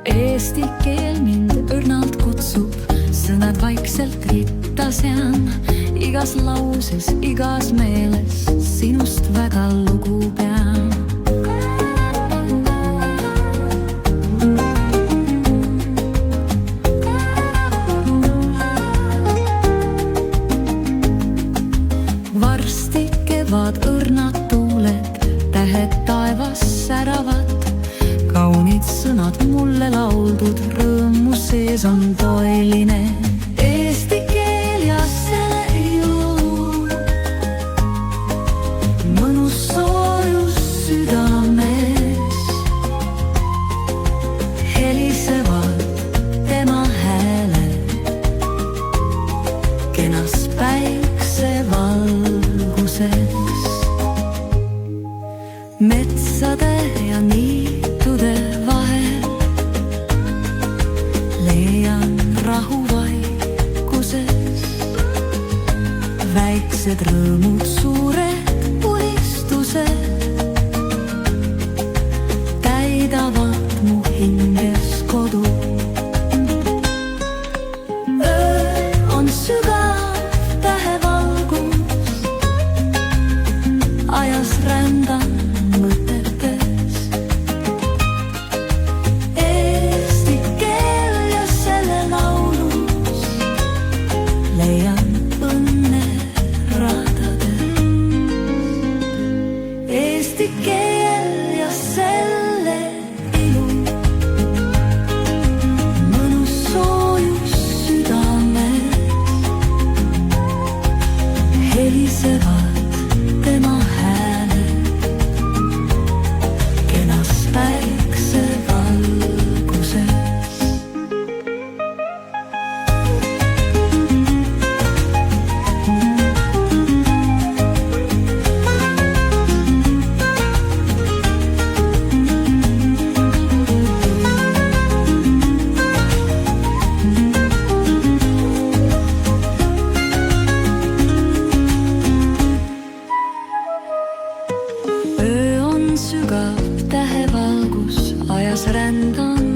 Eesti keel mind õrnalt kutsub, sõnad vaikselt ritta sean. Igas lauses, igas meeles sinust väga lugu pean. Varsti kevad õrnad tuuled, tähed taevas säravad. Kaunid sõnad mulle lauldud, rõõmu sees on toiline. Eesti keel ja selle ilu, mõnus soojus südames. Helisevad tema hääled kenas päiksevalguses. Metsade ja niitude vahel leian rahu vaikuses. Väiksed rõõmud, suured unistused täidavad mu hinges kodu. Öö on sügav tähevalgus, ajas rändan mõtetes. Eesti keel ja selle laulus leian õnne radades. Eesti keel ja selle ilu, mõnus soojus südames. Helisevad tema hääled kenas päiksevalguses. Öö on sügav tähevalgus, ajas rändan